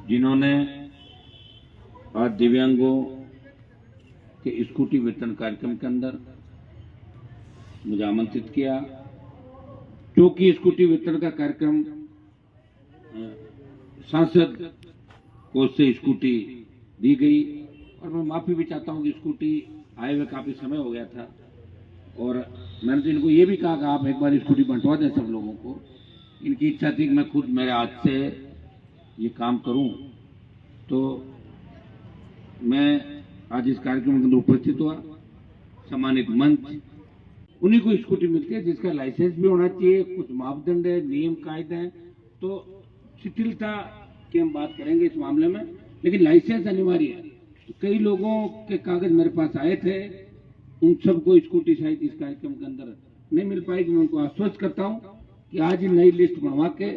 जिन्होंने आज दिव्यांगों के स्कूटी वितरण कार्यक्रम के अंदर मुझे आमंत्रित किया। क्योंकि स्कूटी वितरण का कार्यक्रम सांसद को से स्कूटी दी गई और मैं माफी भी चाहता हूं कि स्कूटी आए हुए काफी समय हो गया था और मैंने तो इनको ये भी कहा कि आप एक बार स्कूटी बंटवा दें सब लोगों को। इनकी इच्छा थी कि मैं खुद मेरे हाथ से ये काम करूं, तो मैं आज इस कार्यक्रम के अंदर उपस्थित हुआ। सम्मानित मंच, उन्हीं को स्कूटी मिलती है जिसका लाइसेंस भी होना चाहिए, कुछ मापदंड है, नियम कायदे हैं, तो शिथिलता की हम बात करेंगे इस मामले में, लेकिन लाइसेंस अनिवार्य है। तो कई लोगों के कागज मेरे पास आए थे, उन सबको स्कूटी शायद इस कार्यक्रम के अंदर नहीं मिल पाएगी। मैं उनको आश्वस्त करता हूं कि आज ही नई लिस्ट बनवा के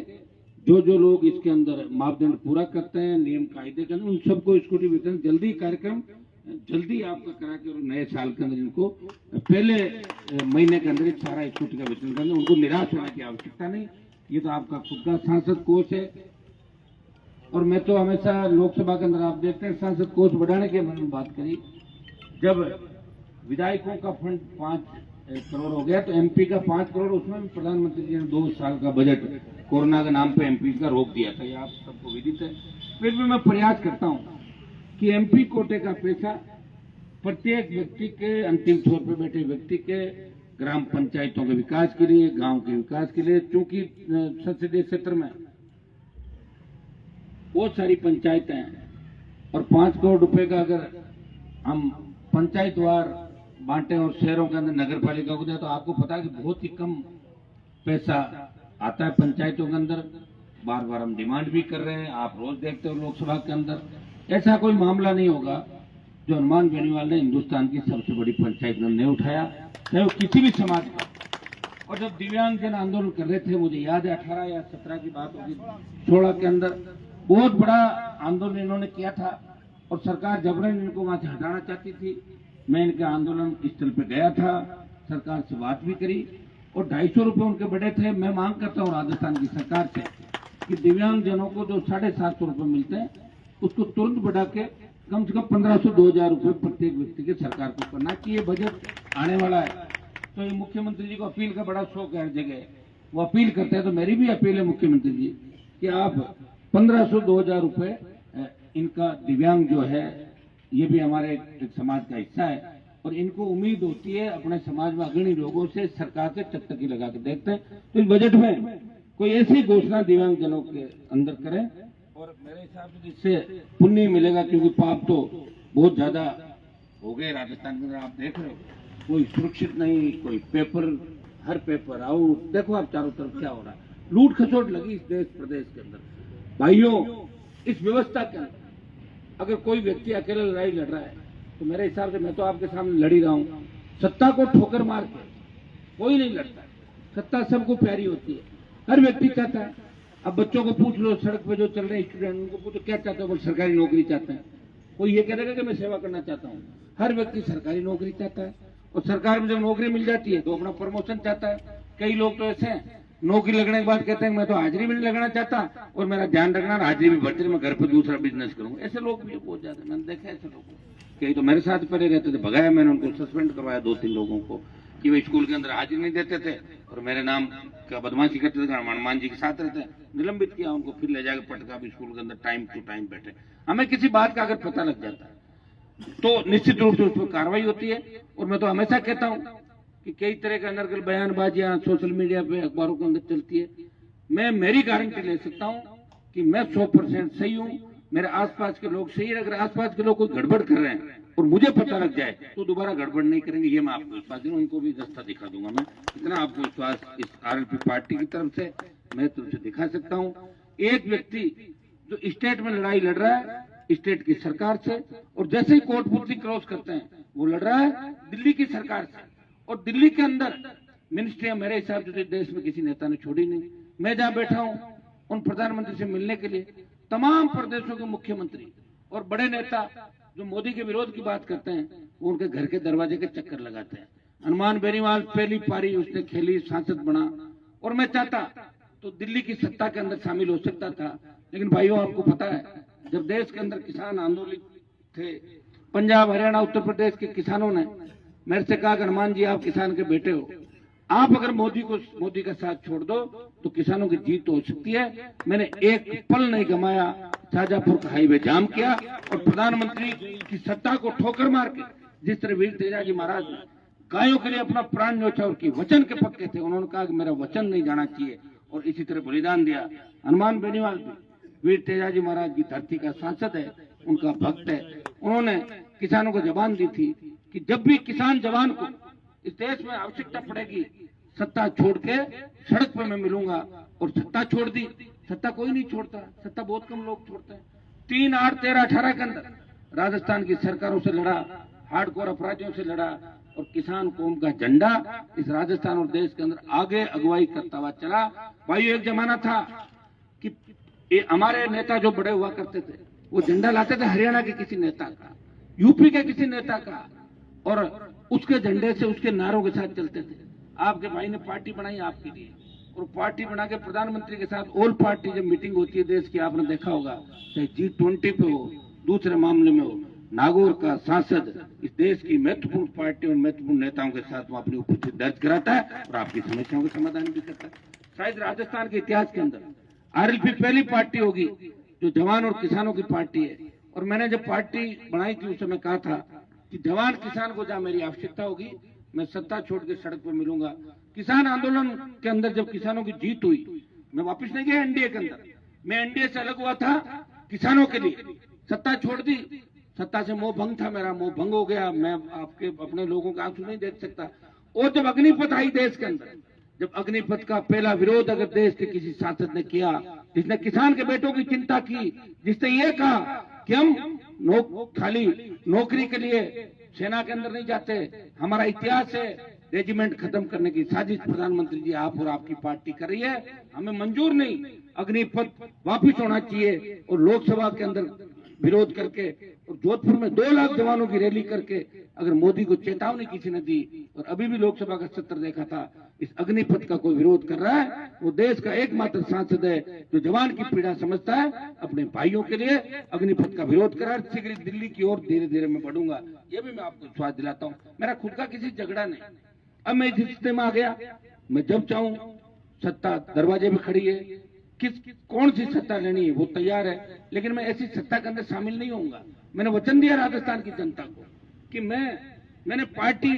जो लोग इसके अंदर मापदंड पूरा करते हैं, नियम कायदे के अंदर, उन सबको स्कूटी वितरण जल्दी कार्यक्रम जल्दी आपका करा के और नए साल के अंदर इनको पहले महीने के अंदर सारा स्कूटी का वितरण करना। उनको निराश होने की आवश्यकता नहीं, ये तो आपका खुद का सांसद कोष है। और मैं तो हमेशा लोकसभा के अंदर आप देखते हैं सांसद कोष बढ़ाने के बारे में बात करी। जब विधायकों का फंड 5 करोड़ हो गया तो एमपी का 5 करोड़, उसमें प्रधानमंत्री जी ने 2 साल का बजट कोरोना के नाम पे एमपी का रोक दिया था, ये आप सबको विदित है। फिर भी मैं प्रयास करता हूं कि एमपी कोटे का पैसा प्रत्येक व्यक्ति के, अंतिम छोर पर बैठे व्यक्ति के, ग्राम पंचायतों के विकास के लिए, गांव के विकास के लिए, क्योंकि संसदीय क्षेत्र में बहुत सारी पंचायतें हैं और 5 करोड़ रुपए का अगर हम पंचायतवार बांटे और शहरों के अंदर नगर पालिका को दे तो आपको पता है कि बहुत ही कम पैसा आता है पंचायतों के अंदर। बार बार हम डिमांड भी कर रहे हैं, आप रोज देखते हो लोकसभा के अंदर। ऐसा कोई मामला नहीं होगा जो हनुमान बेनीवाल ने हिंदुस्तान की सबसे बड़ी पंचायत में नहीं उठाया, चाहे वो किसी भी समाज का। और जब दिव्यांग जन आंदोलन कर रहे थे, मुझे याद है 18 या 17 की बात होगी, 16 के अंदर बहुत बड़ा आंदोलन इन्होंने किया था और सरकार जबरन इनको वहां से हटाना चाहती थी। मैं इनके आंदोलन स्थल पे गया था, सरकार से बात भी करी और 250 रुपए उनके बढ़े थे। मैं मांग करता हूँ राजस्थान की सरकार से कि दिव्यांग जनों को जो 750 रुपए मिलते हैं उसको तुरंत बढ़ा के कम से कम 1500-2000 रुपए प्रत्येक व्यक्ति के सरकार को करना चाहिए। बजट आने वाला है तो ये मुख्यमंत्री जी को अपील का बड़ा शौक है, हर जगह वो अपील करते हैं, तो मेरी भी अपील है मुख्यमंत्री जी कि आप 1500-2000 रुपए इनका, दिव्यांग जो है ये भी हमारे एक समाज का हिस्सा है और इनको उम्मीद होती है अपने समाज में अग्रणी लोगों से, सरकार से टकटकी लगा के देखते हैं। तो इस बजट में कोई ऐसी घोषणा दिव्यांग जनों के अंदर करें और मेरे हिसाब से जिससे पुण्य मिलेगा, क्योंकि पाप तो बहुत ज्यादा हो गए राजस्थान के अंदर। आप देख रहे हो कोई सुरक्षित नहीं, कोई पेपर, हर पेपर आउट, देखो आप चारों तरफ क्या हो रहा है, लूट खसोट लगी इस देश प्रदेश के अंदर। भाइयों, इस व्यवस्था के अंदर अगर कोई व्यक्ति अकेले लड़ाई लड़ रहा है तो मेरे हिसाब से, मैं तो आपके सामने लड़ ही रहा हूं, सत्ता को ठोकर मार के कोई नहीं लड़ता। सत्ता सबको प्यारी होती है, हर व्यक्ति चाहता है। अब बच्चों को पूछ लो, सड़क पे जो चल रहे स्टूडेंट, उनको पूछो क्या चाहते हो, वो सरकारी नौकरी चाहते हैं। कोई ये कहेगा कि मैं सेवा करना चाहता हूँ, हर व्यक्ति सरकारी नौकरी चाहता है और सरकार में जब नौकरी मिल जाती है तो अपना प्रमोशन चाहता है। कई लोग तो ऐसे हैं, नौकरी लगने के बाद कहते हैं मैं तो हाजिरी भी नहीं लगना चाहता और मेरा ध्यान रखना, हाजिरी भी भरती, मैं घर पर दूसरा बिजनेस करूंगा। ऐसे लोग भी बहुत ज्यादा मैंने देखा है। ऐसे लोगों कई तो मेरे साथ पहले रहते थे, भगाया मैंने उनको, सस्पेंड करवाया 2-3 लोगों को कि वे स्कूल के अंदर हाजिर नहीं देते थे और मेरे नाम का बदमाशी करते थे, हनुमान जी के साथ रहते, निलंबित किया उनको, फिर ले जाकर पटका भी स्कूल के अंदर टाइम टू टाइम बैठे। हमें किसी बात का अगर पता लग जाता है तो निश्चित रूप से उस पर कार्रवाई होती है। और मैं तो हमेशा कहता हूं कि कई तरह के अनर्गल बयानबाजियां सोशल मीडिया पे, अखबारों के अंदर चलती है, मैं मेरी गारंटी ले सकता हूं कि मैं 100% सही हूं, मेरे आसपास के लोग सही है। अगर आसपास के लोग कोई गड़बड़ कर रहे हैं और मुझे पता लग जाए तो दोबारा गड़बड़ नहीं करेंगे, ये मैं आपको विश्वास दूंगा। उनको भी रास्ता दिखा दूंगा, मैं इतना आपको विश्वास इस आरएलपी पार्टी की तरफ से मैं तुमसे दिखा सकता हूं। एक व्यक्ति जो स्टेट में लड़ाई लड़ रहा है स्टेट की सरकार से, और जैसे ही कोटपुतली क्रॉस करते हैं वो लड़ रहा है दिल्ली की सरकार से, और दिल्ली के अंदर मिनिस्ट्रियां मेरे हिसाब से देश में किसी नेता ने छोड़ी नहीं। मैं जहां बैठा हूं उन प्रधानमंत्री से मिलने के लिए तमाम प्रदेशों के मुख्यमंत्री और बड़े नेता जो मोदी के विरोध की बात करते हैं वो उनके घर के दरवाजे के चक्कर लगाते हैं। हनुमान बेनीवाल पहली पारी उसने खेली, सांसद बना, और मैं चाहता तो दिल्ली की सत्ता के अंदर शामिल हो सकता था। लेकिन भाइयों, आपको पता है जब देश के अंदर किसान आंदोलित थे, पंजाब हरियाणा उत्तर प्रदेश के किसानों ने मेरे से कहा कि हनुमान जी आप किसान के बेटे हो, आप अगर मोदी का साथ छोड़ दो तो किसानों की जीत हो सकती है। मैंने एक पल नहीं गमाया, शाहजहांपुर का हाईवे जाम किया और प्रधानमंत्री की सत्ता को ठोकर मार के, जिस तरह वीर तेजाजी महाराज ने गायों के लिए अपना प्राण न्योछावर की, वचन के पक्के थे, उन्होंने कहा कि मेरा वचन नहीं जाना चाहिए और इसी तरह बलिदान दिया। हनुमान बेनीवाल भी वीर तेजाजी महाराज की धरती का सांसद है, उनका भक्त है। उन्होंने किसानों को जबान दी थी कि जब भी किसान जवान को इस देश में आवश्यकता पड़ेगी, सत्ता छोड़ के सड़क पर मैं मिलूंगा। और सत्ता छोड़ दी। सत्ता कोई नहीं छोड़ता, सत्ता बहुत कम लोग छोड़ते हैं। 3, 8, 13, 18 के अंदर राजस्थान की सरकारों से लड़ा, हार्डकोर अपराधियों से लड़ा और किसान कौम का झंडा इस राजस्थान और देश के अंदर आगे अगुवाई करता हुआ चला। भाई एक जमाना था कि ये हमारे नेता जो बड़े हुआ करते थे वो झंडा लाते थे हरियाणा के किसी नेता का, यूपी के किसी नेता का, और उसके झंडे से उसके नारों के साथ चलते थे। आपके भाई ने पार्टी बनाई आपके लिए और पार्टी बना के प्रधानमंत्री के साथ ऑल पार्टी जब मीटिंग होती है देश की, आपने देखा होगा, चाहे G20 पे हो, दूसरे मामले में हो, नागौर का सांसद इस देश की महत्वपूर्ण पार्टी और महत्वपूर्ण नेताओं के साथ वो अपनी उपस्थिति दर्ज कराता है और आपकी समस्याओं का समाधान भी करता है। शायद राजस्थान के इतिहास के अंदर RLP पहली पार्टी होगी जो जवान और किसानों की पार्टी है। और मैंने जब पार्टी बनाई थी उस समय कहा था कि जवान किसान को जहां मेरी आवश्यकता होगी मैं सत्ता छोड़ के सड़क पर मिलूंगा। किसान आंदोलन के अंदर जब किसानों की जीत हुई, मैं वापस नहीं गया एनडीए के अंदर, मैं एनडीए से अलग हुआ था किसानों के लिए, सत्ता छोड़ दी। सत्ता से मोह भंग था, मेरा मोह भंग हो गया, मैं आपके अपने लोगों का आंसू नहीं देख सकता। और जब अग्निपथ आई देश के अंदर, जब अग्निपथ का पहला विरोध अगर देश के किसी सांसद ने किया, जिसने किसान के बेटों की चिंता की, जिसने ये कहा कि हम खाली नौकरी के लिए सेना के अंदर नहीं जाते, हमारा इतिहास है, रेजिमेंट खत्म करने की साजिश प्रधानमंत्री जी आप और आपकी पार्टी कर रही है, हमें मंजूर नहीं, अग्निपथ वापिस होना चाहिए। और लोकसभा के अंदर विरोध करके और जोधपुर में 2 लाख जवानों की रैली करके अगर मोदी को चेतावनी किसी ने दी, और अभी भी लोकसभा का सत्र देखा था, इस अग्निपथ का कोई विरोध कर रहा है, वो देश का एकमात्र सांसद है जो जवान की पीड़ा समझता है, अपने भाइयों के लिए अग्निपथ का विरोध कर रहा है। शीघ्र दिल्ली की ओर धीरे धीरे मैं बढ़ूंगा, ये भी मैं आपको विश्वास दिलाता हूँ। मेरा खुद का किसी झगड़ा नहीं, अब मैं इस रिश्ते में आ गया, मैं जब चाहूं सत्ता दरवाजे में खड़ी है, कौन सी सत्ता लेनी है वो तैयार है, लेकिन मैं ऐसी सत्ता के अंदर शामिल नहीं होऊंगा। मैंने वचन दिया राजस्थान की जनता को कि मैंने पार्टी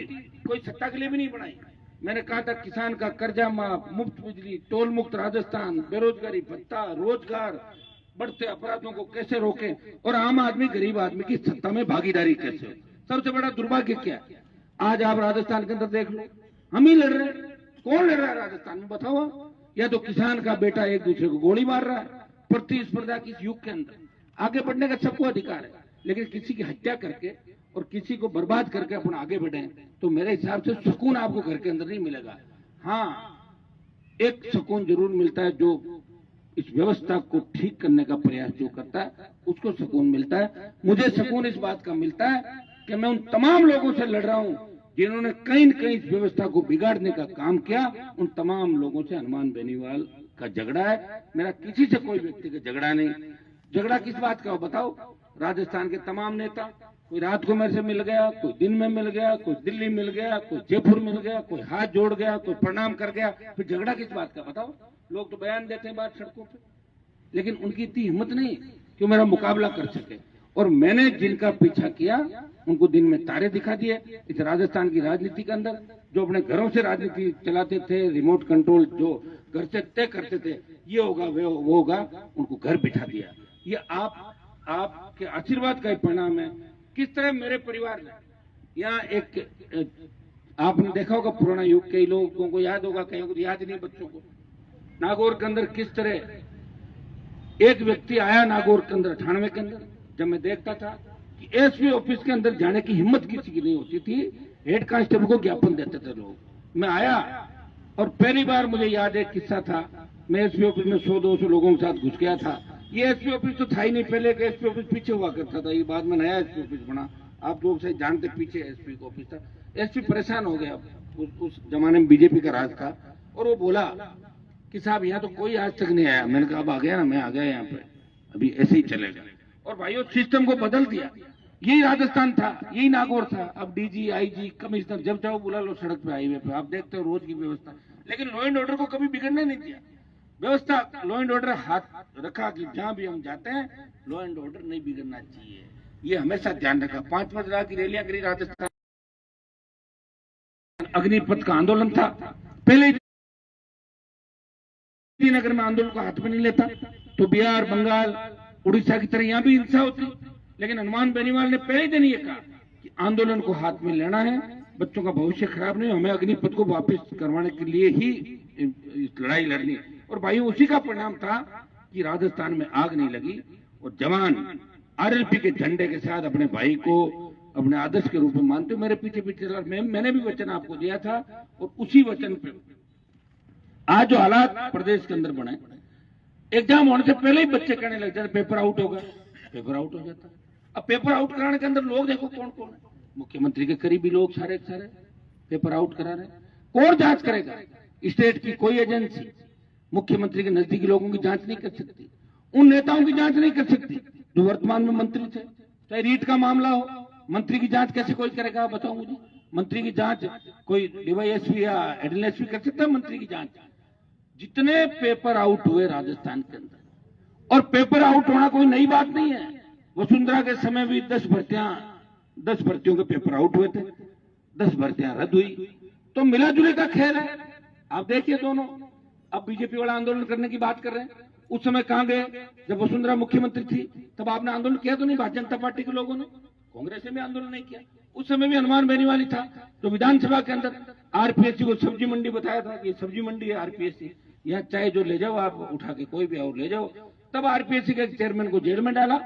कोई सत्ता के लिए भी नहीं बनाई। मैंने कहा था किसान का कर्जा माफ, मुफ्त बिजली, टोल मुक्त राजस्थान, बेरोजगारी भत्ता, रोजगार, बढ़ते अपराधों को कैसे रोकें और आम आदमी गरीब आदमी की सत्ता में भागीदारी कैसे हो। सबसे बड़ा दुर्भाग्य क्या है, आज आप राजस्थान के अंदर देख लो, हम ही लड़ रहे हैं। कौन लड़ रहा है राजस्थान में बताओ? या तो किसान का बेटा एक दूसरे को गोली मार रहा है। प्रतिस्पर्धा की इस युग के अंदर आगे बढ़ने का सबको अधिकार है, लेकिन किसी की हत्या करके और किसी को बर्बाद करके अपन आगे बढ़े तो मेरे हिसाब से सुकून आपको घर के अंदर नहीं मिलेगा। हाँ, एक सुकून जरूर मिलता है, जो इस व्यवस्था को ठीक करने का प्रयास जो करता है उसको सुकून मिलता है। मुझे सुकून इस बात का मिलता है कि मैं उन तमाम लोगों से लड़ रहा हूं जिन्होंने कहीं न कहीं इस व्यवस्था को बिगाड़ने का काम किया। उन तमाम लोगों से हनुमान बेनीवाल का झगड़ा है, मेरा किसी से कोई व्यक्ति का झगड़ा नहीं। झगड़ा किस बात का हो बताओ? राजस्थान के तमाम नेता, कोई रात को मेरे से मिल गया, कोई दिन में मिल गया, कोई दिल्ली मिल गया, कोई जयपुर मिल गया, कोई हाथ जोड़ गया, कोई प्रणाम कर गया, फिर झगड़ा किस बात का बताओ? लोग तो बयान देते हैं बाहर सड़कों पे, लेकिन उनकी इतनी हिम्मत नहीं कि मेरा मुकाबला कर सके। और मैंने जिनका पीछा किया उनको दिन में तारे दिखा दिए। इस राजस्थान की राजनीति के अंदर जो अपने घरों से राजनीति चलाते थे, रिमोट कंट्रोल जो घर से तय करते थे, ये होगा वो होगा, उनको घर बिठा दिया। ये आपके आशीर्वाद का ही परिणाम है। किस तरह मेरे परिवार ने यहाँ एक आपने देखा होगा पुराना युग, कई लोगों को याद होगा, कईयों को याद नहीं, बच्चों को, नागौर के अंदर किस तरह एक व्यक्ति आया नागौर के अंदर 98 के अंदर, जब मैं देखता था कि एसपी ऑफिस के अंदर जाने की हिम्मत किसी की नहीं होती थी, हेड कांस्टेबल को ज्ञापन देते थे लोग। मैं आया और पहली बार मुझे याद है किस्सा था, मैं एसपी ऑफिस में 100-200 लोगों के साथ घुस गया था। ये एसपी ऑफिस तो था ही नहीं, पहले का एसपी ऑफिस पीछे हुआ करता था, ये बाद में नया एसपी ऑफिस बना। आप लोग शायद जानते, पीछे एसपी का ऑफिस था। एसपी परेशान हो गया, उस जमाने में बीजेपी का राज था, और वो बोला कि साहब यहाँ तो कोई आज तक नहीं आया। मैंने कहा अब आ गया ना, मैं आ गया यहाँ पे, अभी ऐसे ही चलेगा। और भाइयों सिस्टम को बदल दिया। यही राजस्थान था, यही नागौर था। अब डीजी, आईजी, कमिश्नर जब चाहो बुला लो सड़क पे, हाईवे पे, आप देखते हो रोज की व्यवस्था। लेकिन लॉ एंड ऑर्डर को कभी बिगड़ने नहीं दिया। व्यवस्था, लॉ एंड ऑर्डर हाथ रखा कि जहां भी हम जाते हैं लॉ एंड ऑर्डर नहीं बिगड़ना चाहिए, ये हमेशा ध्यान रखा। 5 रात की रैलियां करी राजस्थान, अग्निपथ का आंदोलन था, पहले नगर में आंदोलन को हाथ में नहीं लेता तो बिहार, बंगाल, उड़ीसा की तरह यहां भी हिंसा होती। लेकिन हनुमान बेनीवाल ने पहले दिन ये कहा कि आंदोलन को हाथ में लेना है, बच्चों का भविष्य खराब नहीं, हमें अग्निपथ को वापस करवाने के लिए ही लड़ाई लड़नी। और भाइयों उसी का परिणाम था कि राजस्थान में आग नहीं लगी और जवान आरएलपी के झंडे के साथ अपने भाई को अपने आदर्श के रूप में मानते। मेरे पीछे पीछे मैंने भी वचन आपको दिया था और उसी वचन पे आज जो हालात प्रदेश के अंदर बने, एग्जाम होने से पहले ही बच्चे कहने लग जाते पेपर आउट होगा, पेपर आउट हो जाता। अब पेपर आउट कराने के अंदर लोग देखो कौन कौन है, मुख्यमंत्री के करीबी लोग सारे पेपर आउट करा रहे। कौन जांच करेगा? स्टेट की कोई एजेंसी मुख्यमंत्री के नजदीकी लोगों की जांच नहीं कर सकती, उन नेताओं की जांच नहीं कर सकती जो वर्तमान में मंत्री थे। चाहे रीट का मामला हो, मंत्री की जांच कैसे कोई करेगा बताओ मुझे? मंत्री की जांच कोई डीवाईएसपी या एडीएसपी कर सकता है? मंत्री की जांच। जितने पेपर आउट हुए राजस्थान के अंदर, और पेपर आउट होना कोई नई बात नहीं है। वसुंधरा के समय भी 10 भर्तियों के पेपर आउट हुए थे, 10 भर्तियां रद्द हुई। तो मिला जुले का खेल है। आप देखिए दोनों, अब बीजेपी वाला आंदोलन करने की बात कर रहे हैं। उस समय कहां गए? जब वसुंधरा मुख्यमंत्री थी तब आपने आंदोलन किया तो नहीं? भारतीय जनता पार्टी के लोगों ने, कांग्रेस ने भी आंदोलन नहीं किया। उस समय भी हनुमान बेनीवाल था जो विधानसभा के अंदर आरपीएससी को सब्जी मंडी बताया था कि सब्जी मंडी है आरपीएससी, यहाँ चाहे जो ले जाओ आप उठा के, कोई भी और ले जाओ। तब आरपीएससी के चेयरमैन को जेल में डाला।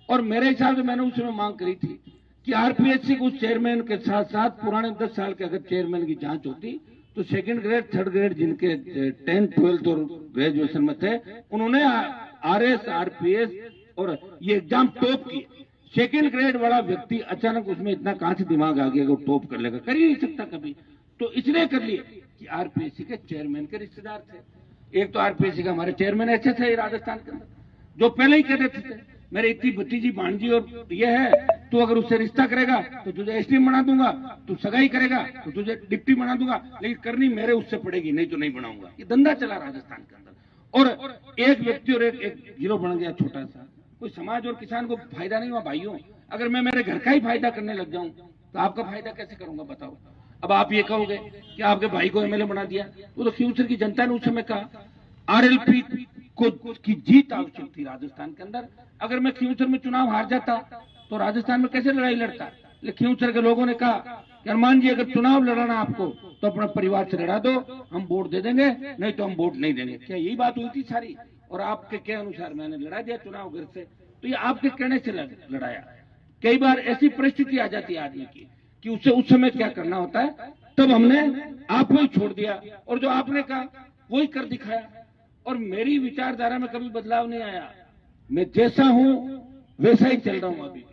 और मेरे हिसाब से मैंने उस समय मांग करी थी कि आरपीएससी को उस चेयरमैन के साथ साथ पुराने 10 साल के अगर चेयरमैन की जांच होती तो 2nd ग्रेड 3rd ग्रेड जिनके 10th 12th और ग्रेजुएशन में थे उन्होंने आरएस, आरपीएस और ये एग्जाम टॉप किए। 2nd ग्रेड वाला व्यक्ति अचानक उसमें इतना कहां से दिमाग आ गया कि टॉप कर लेगा? कर ही नहीं सकता कभी। तो इसलिए कर लिए कि आरपीएससी के चेयरमैन के रिश्तेदार थे। एक तो आरपीएससी का हमारे चेयरमैन ऐसे थे राजस्थान के अंदर जो पहले ही कह देते थे मेरे इतनी भतीजी भांजी और ये है, तू अगर उससे रिश्ता करेगा तो तुझे एसडीएम बना दूंगा, तू सगाई करेगा तो तुझे डिप्टी बना दूंगा, लेकिन करनी मेरे उससे पड़ेगी, नहीं तो नहीं बनाऊंगा। ये धंधा चला राजस्थान के अंदर। और एक व्यक्ति और एक गिरोह बन गया छोटा सा। कोई समाज और किसान को फायदा नहीं हुआ भाइयों। अगर मैं मेरे घर का ही फायदा करने लग जाऊं तो आपका फायदा कैसे करूंगा बताओ? अब आप ये कहोगे कि आपके भाई को एमएलए बना दिया, तो फ्यूचर की जनता ने उस समय कहा आरएलपी को की जीत आवश्यक थी राजस्थान के अंदर। अगर मैं फ्यूचर में चुनाव हार जाता तो राजस्थान में कैसे लड़ाई लड़ता? लेकिन फ्यूचर के लोगों ने कहा कि हनुमान जी अगर चुनाव लड़ाना आपको तो अपना परिवार से लड़ा दो, हम वोट दे देंगे, नहीं तो हम वोट नहीं देंगे। क्या यही बात हुई थी सारी? और आपके के अनुसार मैंने लड़ा दिया चुनाव घर से, तो ये आपके कहने से लड़ाया। कई बार ऐसी परिस्थिति आ जाती है आदमी की कि उससे उस समय क्या करना होता है, तब हमने आपको ही छोड़ दिया और जो आपने कहा वही कर दिखाया। और मेरी विचारधारा में कभी बदलाव नहीं आया, मैं जैसा हूं वैसा ही चल रहा हूं। अभी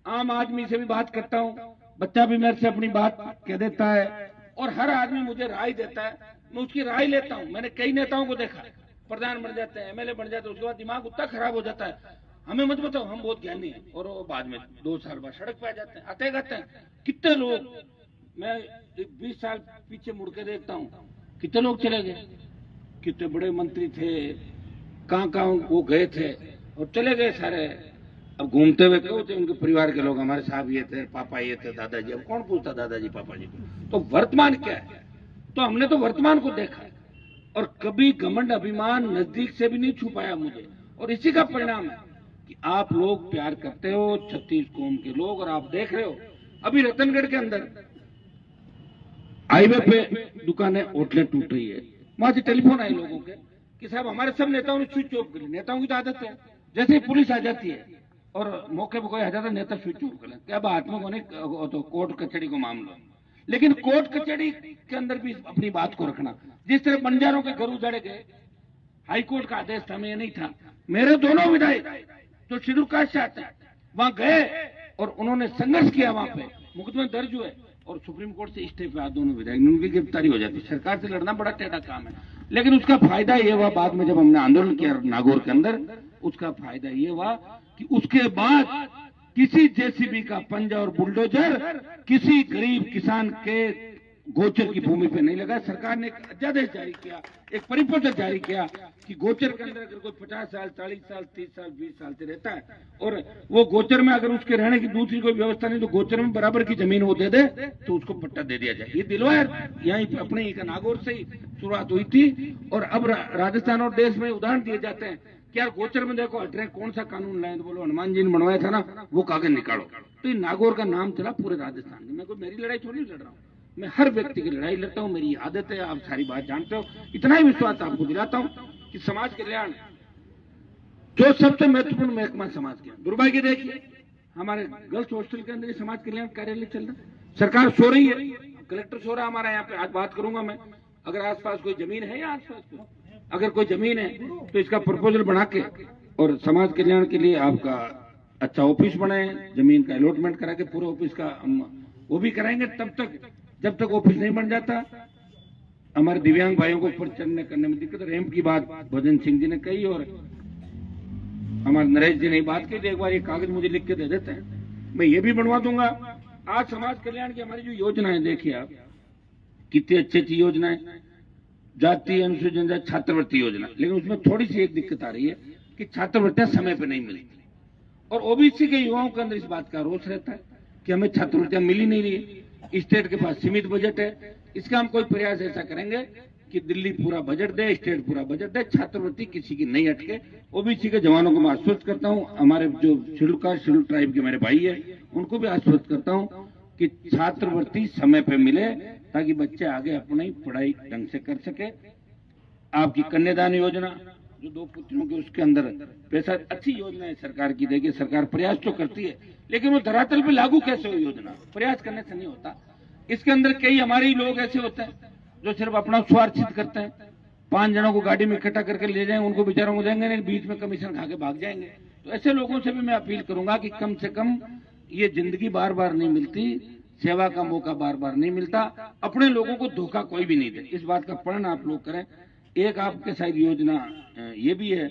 आम आदमी से भी बात करता हूं, बच्चा भी मेरे से अपनी बात कह देता है और हर आदमी मुझे राय देता है, मैं उसकी राय लेता हूं। मैंने कई नेताओं को देखा, प्रधान बन जाते हैं, एमएलए बन जाते हैं, उसके बाद दिमाग उतना खराब हो जाता है, हमें मत बताओ हम बहुत ज्ञानी हैं, और वो बाद में 2 साल बाद सड़क पे आ जाते हैं, आते जाते हैं। कितने लोग, मैं 20 साल पीछे मुड़ के देखता हूँ, कितने लोग चले गए, कितने बड़े मंत्री थे, कहाँ कहाँ वो गए थे और चले गए सारे। अब घूमते हुए क्यों थे उनके परिवार के लोग, हमारे साहब ये थे, पापा ये थे, दादाजी। अब कौन पूछता दादाजी पापा जी को? तो वर्तमान क्या है? तो हमने तो वर्तमान को देखा है और कभी घमंड अभिमान नजदीक से भी नहीं छुपाया मुझे। और इसी का परिणाम है कि आप लोग प्यार करते हो 36 कौम के लोग। और आप देख रहे हो अभी रतनगढ़ के अंदर हाईवे पे दुकानें, होटलें टूट रही है। वहां से टेलीफोन आए लोगों के कि साहब हमारे सब नेताओं ने स्विच ऑफ कर लिया। नेताओं की तो आदत है, जैसे ही पुलिस आ जाती है और मौके पर कोई आ जाता है नेता स्विच ऑफ कर लेते। क्या बात में कोने तो कोर्ट कचहरी को मामला, लेकिन कोर्ट कचहरी के अंदर भी अपनी बात को रखना। जिस तरह बंजारों के घर उजाड़े गए, हाईकोर्ट का आदेश था, मैं नहीं था, मेरे दोनों विधायक जो शेड्यूल कास्ट से आते हैं वहां गए और उन्होंने संघर्ष किया। वहां पे मुकदमे दर्ज हुए और सुप्रीम कोर्ट से स्टे पे दोनों विधायक, उनकी गिरफ्तारी हो जाती। सरकार से लड़ना बड़ा टेढ़ा काम है। लेकिन उसका फायदा ये हुआ बाद में जब हमने आंदोलन किया नागौर के अंदर, उसका फायदा ये हुआ कि उसके बाद किसी जेसीबी का पंजा और बुलडोजर किसी गरीब किसान के गोचर की भूमि पे नहीं लगा। सरकार ने एक अध्यादेश जारी किया, एक परिपत्र जारी किया कि गोचर के अंदर अगर कोई 50 साल, 40 साल, 30 साल, 20 साल से रहता है और वो गोचर में अगर उसके रहने की दूसरी कोई व्यवस्था नहीं तो गोचर में बराबर की जमीन वो दे दे तो उसको पट्टा दे दिया जाए। ये दिलवायर यहीं अपने ही नागौर से ही शुरुआत हुई थी और अब राजस्थान और देश में उदाहरण दिए जाते हैं कि यार गोचर में देखो हट रहे, कौन सा कानून लाए, तो बोलो हनुमान जी ने बनवाया था ना, वो कागज निकालो। तो ये नागौर का नाम चला पूरे राजस्थान में। मैं कोई मेरी लड़ाई थोड़ी लड़ रहा हूँ, मैं हर व्यक्ति की लड़ाई लड़ता हूँ, मेरी आदत है, आप सारी बात जानते हो। इतना ही विश्वास आपको दिलाता हूँ कि समाज कल्याण जो सबसे महत्वपूर्ण महकमा समाज कल्याण। दुर्भाग्य देखिए हमारे गर्ल्स हॉस्टल के अंदर समाज कल्याण कार्यालय चल रहा है, सरकार सो रही है, कलेक्टर सो रहा है हमारा यहाँ पे। आज बात करूंगा मैं, अगर आसपास कोई जमीन है या आसपास अगर कोई जमीन है तो इसका प्रपोजल बना के और समाज कल्याण के लिए आपका अच्छा ऑफिस बनाए, जमीन का अलॉटमेंट करा के पूरा ऑफिस का वो भी कराएंगे। तब तक जब तक ऑफिस नहीं बन जाता हमारे दिव्यांग भाइयों को ऊपर चढ़ने करने में दिक्कत। रैंप की बात भजन सिंह जी ने कही और हमारे नरेश जी ने बात की, एक बार ये कागज मुझे लिख के दे देते हैं, मैं ये भी बनवा दूंगा। आज समाज कल्याण की हमारी जो योजनाएं देखिए आप, कितनी अच्छी अच्छी योजनाएं, जातीय अनुसूचित जनजाति छात्रवृत्ति योजना, लेकिन उसमें थोड़ी सी एक दिक्कत आ रही है कि छात्रवृत्तियां समय पर नहीं मिलती और ओबीसी के युवाओं के अंदर इस बात का रोष रहता है कि हमें छात्रवृत्तियां मिली नहीं रही। स्टेट के पास सीमित बजट है, इसका हम कोई प्रयास ऐसा करेंगे कि दिल्ली पूरा बजट दे, स्टेट पूरा बजट दे, छात्रवृत्ति किसी की नहीं अटके। ओबीसी के जवानों को मैं आश्वस्त करता हूं, हमारे जो शेड्यूल कास्ट शेड्यूल ट्राइब के मेरे भाई है उनको भी आश्वस्त करता हूं कि छात्रवृत्ति समय पे मिले ताकि बच्चे आगे अपनी पढ़ाई ढंग से कर सके। आपकी कन्यादान योजना जो 2 पुत्रों के उसके अंदर पैसा, अच्छी योजना है सरकार की। देखिए सरकार प्रयास तो करती है लेकिन वो धरातल पे लागू कैसे हो, योजना प्रयास करने से नहीं होता। इसके अंदर कई हमारे लोग ऐसे होते हैं जो सिर्फ अपना स्वार्थ सिद्ध करते हैं, 5 जनों को गाड़ी में इकट्ठा करके ले जाएंगे, उनको बेचारों को देंगे नहीं, बीच में कमीशन खा के भाग जाएंगे। तो ऐसे लोगों से भी मैं अपील करूंगा कि कम से कम ये जिंदगी बार बार नहीं मिलती, सेवा का मौका बार बार नहीं मिलता, अपने लोगों को धोखा कोई भी नहीं दे, इस बात का पालन आप लोग करें। एक आपके साथ योजना ये भी है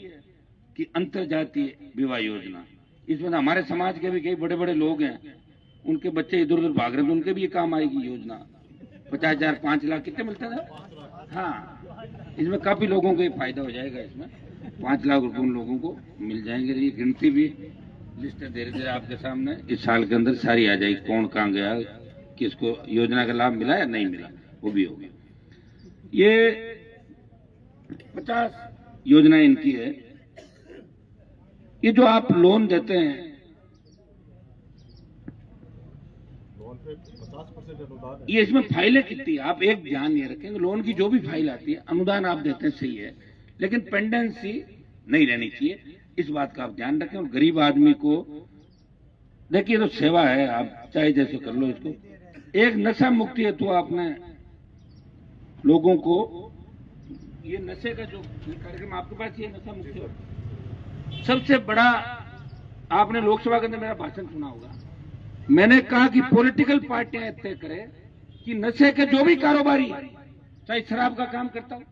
कि अंतरजातीय विवाह योजना, इसमें हमारे समाज के भी कई बड़े बड़े लोग हैं, उनके बच्चे इधर उधर भाग रहे हैं, तो उनके भी ये काम आएगी योजना। 50,000 5 लाख कितने मिलते थे? हाँ, इसमें काफी लोगों को ये फायदा हो जाएगा। इसमें 5 लाख रुपए उन लोगों को मिल जाएंगे। ये गिनती भी लिस्ट धीरे धीरे आपके सामने इस साल के अंदर सारी आ जाएगी, कौन कहाँ गया, किसको योजना का लाभ मिला या नहीं मिला, वो भी होगी। ये 50 योजना इनकी है। ये जो आप लोन देते हैं, ये इसमें फाइलें कितनी है, आप एक ध्यान ये रखेंगे, लोन की जो भी फाइल आती है, अनुदान आप देते हैं सही है, लेकिन पेंडेंसी नहीं रहनी चाहिए, इस बात का आप ध्यान रखें। और गरीब आदमी को देखिए तो सेवा है, आप चाहे जैसे कर लो इसको। एक नशा मुक्ति है तो आपने लोगों को ये नशे का जो कार्यक्रम आपके पास, ये नशा मुक्ति सबसे बड़ा, आपने लोकसभा के अंदर मेरा भाषण सुना होगा, मैंने कहा कि पॉलिटिकल पार्टियां तय करें कि नशे के जो भी कारोबारी, चाहे शराब का काम करता हो,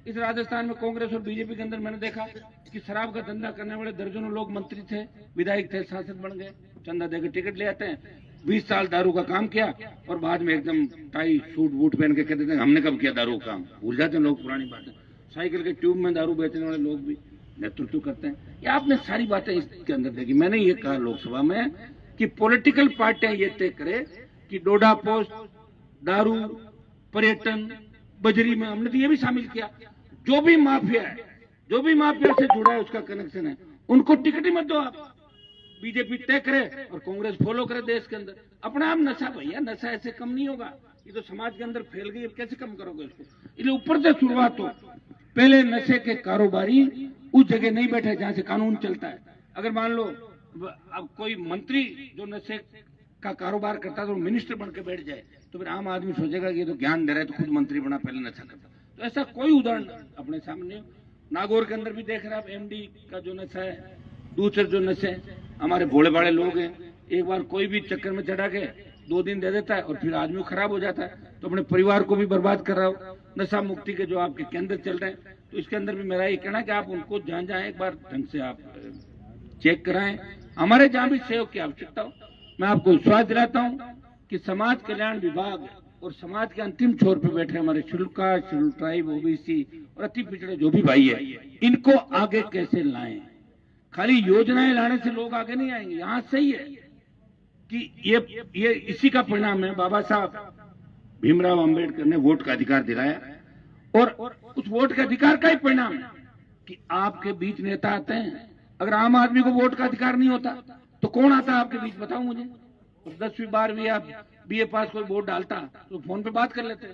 इस राजस्थान में कांग्रेस और बीजेपी के अंदर मैंने देखा कि शराब का धंधा करने वाले दर्जनों लोग मंत्री थे, विधायक थे, सांसद बन गए, चंदा देकर टिकट ले आते हैं, 20 साल दारू का काम किया और बाद में एकदम टाई सूट बूट पहन के कहते थे हमने कब किया दारू का काम, भूल जाते हैं लोग पुरानी बातें। साइकिल के ट्यूब में दारू बेचने वाले लोग भी नेतृत्व करते हैं। ये आपने सारी बातें इसके अंदर देखी। मैंने ये कहा लोकसभा में कि पॉलिटिकल पार्टियां ये तय करे कि डोडा पोस्ट, दारू, पर्यटन, बजरी में हमने तो ये भी शामिल किया, जो भी माफिया है, जो भी माफिया से जुड़ा है, उसका कनेक्शन है, उनको टिकट ही मत दो आप। बीजेपी तय करे और कांग्रेस फॉलो करे देश के अंदर। अपना आप नशा, भैया नशा ऐसे कम नहीं होगा, ये तो समाज के अंदर फैल गई, कैसे कम करोगे इसको? इसलिए ऊपर से शुरुआत हो। पहले नशे के कारोबारी उस जगह नहीं बैठे जहां से कानून चलता है। अगर मान लो अब कोई मंत्री जो नशे का कारोबार करता है तो मिनिस्टर बन के बैठ जाए, तो फिर आम आदमी सोचेगा कि ये तो ज्ञान दे रहा है तो खुद मंत्री बना, पहले नशा करता। तो ऐसा कोई उदाहरण अपने सामने हो। नागौर के अंदर भी देख रहे हैं आप, एमडी का जो नशा है, दूसरे जो नशे, हमारे भोले भाले लोग हैं, एक बार कोई भी चक्कर में चढ़ा के 2 दिन दे देता है और फिर आदमी खराब हो जाता है, तो अपने परिवार को भी बर्बाद कर रहा हो। नशा मुक्ति के जो आपके केंद्र चल रहे हैं, तो इसके अंदर भी मेरा ये कहना है कि आप उनको जहां जहां एक बार ढंग से आप चेक कराएं। हमारे जहां भी सहयोग की आवश्यकता हो, मैं आपको विश्वास दिलाता हूं कि समाज कल्याण विभाग और समाज के अंतिम छोर पर बैठे हमारे schedule caste, schedule tribe, OBC और अति पिछड़े जो भी भाई है, इनको आगे कैसे लाएं। खाली योजनाएं लाने से लोग आगे नहीं आएंगे। यहां सही है कि ये इसी का परिणाम है। बाबा साहब भीमराव अंबेडकर ने वोट का अधिकार दिलाया, और उस वोट के अधिकार का ही परिणाम है कि आपके बीच नेता आते हैं। अगर आम आदमी को वोट का अधिकार नहीं होता तो कौन आता आपके बीच, बताओ मुझे। 10वीं 12वीं या बीए पास कोई वोट डालता तो फोन पे बात कर लेते,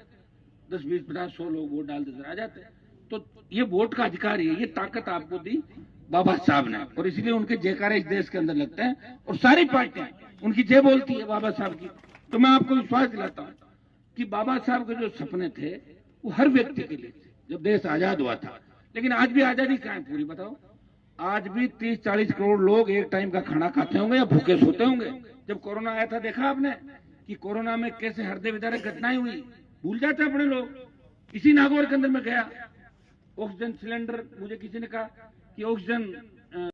10 20 50 100 लोग वोट डालते आ जाते। तो ये वोट का अधिकार है, ये ताकत आपको दी बाबा साहब ने, और इसलिए उनके जयकारे इस देश के अंदर लगते हैं और सारी पार्टियां उनकी जय बोलती है बाबा साहब की। तो मैं आपको विश्वास दिलाता हूं कि बाबा साहब के जो सपने थे वो हर व्यक्ति के लिए थे जब देश आजाद हुआ था। लेकिन आज भी आजादी कहां है पूरी, बताओ। आज भी 30-40 करोड़ लोग एक टाइम का खाना खाते होंगे या भूखे सोते होंगे। जब कोरोना आया था देखा आपने कि कोरोना में कैसे हृदय विदारक घटनाएं हुई, भूल जाते अपने लोग। इसी नागौर के अंदर में गया, ऑक्सीजन सिलेंडर, मुझे किसी ने कहा कि ऑक्सीजन